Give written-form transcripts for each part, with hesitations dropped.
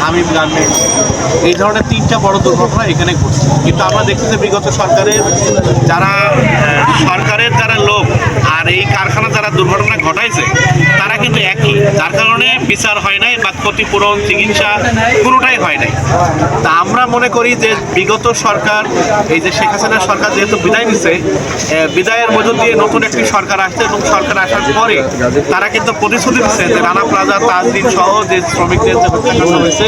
হামিম garments, এই ধরনের 3টা বড় দুর্ঘটনা এখানে ঘটছে। কিন্তু আমরা দেখছি যে বিগত সরকারের যারা লোক আর এই কারখানা যারা দুর্ঘটনা ঘটাইছে তারা কিন্তু একই, যার কারণে বিচার হয় নাই বা ক্ষতিপূরণ চিকিৎসা কোনোটাই হয় নাই। তা আমরা মনে করি যে বিগত সরকার, এই যে শেখ হাসিনার সরকার যেহেতু বিদায় নিচ্ছে, বিদায়ের মধ্য দিয়ে নতুন একটি সরকার আসছে এবং সরকার আসার পরে তারা কিন্তু প্রতিশ্রুতি দিচ্ছে যে রানা প্লাজা, তাজরিন সহ যে শ্রমিকদের যে হত্যা করা হয়েছে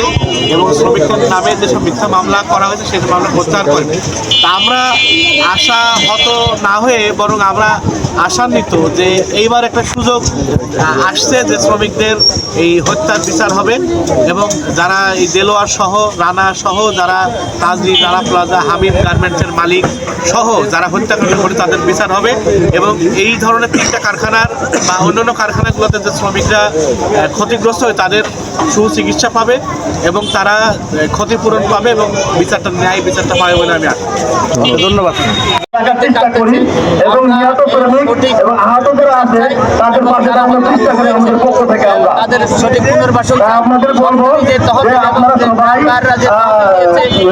এবং শ্রমিকদের নামে যেসব মিথ্যা মামলা করা হয়েছে সেই মামলা প্রত্যাহার করবে। তা আমরা আশা হত না হয়ে বরং আমরা আশান্বিত যে এইবার একটা সুযোগ আসছে যে শ্রমিকদের এই হত্যার বিচার হবে এবং যারা এই দেলোয়ার সহ, রানা সহ, যারা তাজরিন, রানা প্লাজা, হামিম গার্মেন্টসের মালিক সহ যারা হত্যাকাণ্ড করে তাদের বিচার হবে এবং এই ধরনের 3টা কারখানার বা অন্যান্য কারখানাগুলোতে যে শ্রমিকরা ক্ষতিগ্রস্ত হয় তাদের সুচিকিৎসা পাবে এবং তারা ক্ষতিপূরণ পাবে এবং ন্যায় বিচারটা পাবে বলে আমি আশা। ধন্যবাদ। চেষ্টা করি এবং নিহত শ্রমিক এবং আহত যারা আছে তাদের পাশে আমরা চেষ্টা করি আমাদের পক্ষ থেকে। আমরা তাদের সঠিক পুনর্বাসন আপনাদের বলবো যে আপনারা সবাই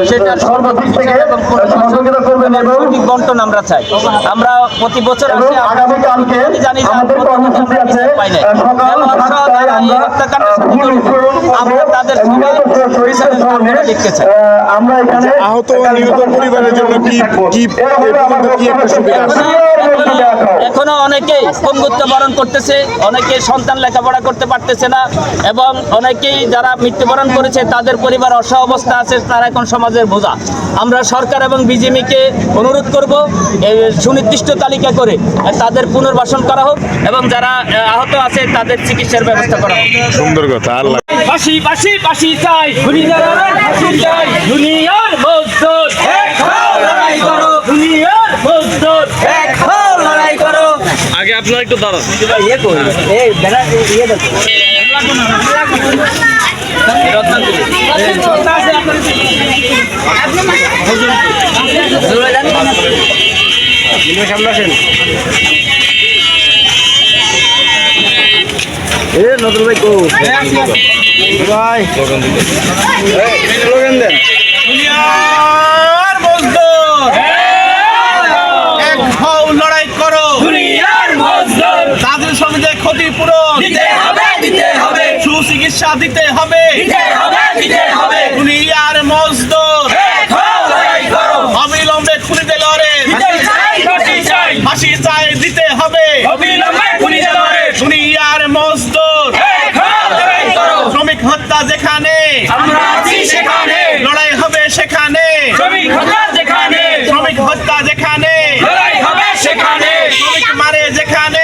সেটার সর্বদিক থেকে সহযোগিতা করবেন এবং সঠিক বন্টন আমরা চাই। আমরা প্রতি বছর আগামীকালকে আমাদের কর্মসূচি আছে সকাল 7টায় আমরা তাদের দেখতে চাই। আমরা এখানে আহত নিহত পরিবারের জন্য কি একটা সুবিধা আছে? এখনো অনেকেই পঙ্গুত্ব বরণ করতেছে, অনেকে সন্তান লেখাপড়া করতে পারতেছে না এবং অনেকেই যারা মৃত্যুবরণ করেছে তাদের পরিবার অসহায় অবস্থা আছে, তারা এখন সমাজের বোঝা। আমরা সরকার এবং বিজেপিকে অনুরোধ করব সুনির্দিষ্ট তালিকা করে তাদের পুনর্বাসন করা হোক এবং যারা আহত আছে তাদের চিকিৎসার ব্যবস্থা করা হোক। সুন্দর কথা। আল্লাহ পাশি পাশি পাশি চাই, দুনিয়ার মজদুর লড়াই করো, দুনিয়ার মজদুর লড়াই করো। আগে আপনারা একটু দাঁড়ান। ইয়ে করি এই ব্যানার ইয়ে দেখো নতুন ভাই কো ভাই স্লোগান দেন। দুনিয়ার মজদুর এক হও, লড়াই করো, দুনিয়ার মজদুর তাদের শ্রমিকদের ক্ষতিপূরণ দিতে হবে, দিতে হবে, সুচিকিৎসা দিতে হবে, দিতে হবে, দিতে হবে। দুনিয়ার মজদুর এক হও, লড়াই করো, অবিলম্বে খুনিদের লড়ে দিতে চাই, ফাঁসি চাই, ফাঁসি চাই, দিতে হবে অবিলম্বে খুনিদের লড়ে। দুনিয়ার মজদুর এক হও, লড়াই করো, শ্রমিক হত্যা যেখানে আমরা আছি সেখানে, লড়াই হবে সেখানে, শ্রমিক হত্যা যেখানে, শ্রমিক হত্যা যেখানে, লড়াই হবে সেখানে, শ্রমিক মারে যেখানে।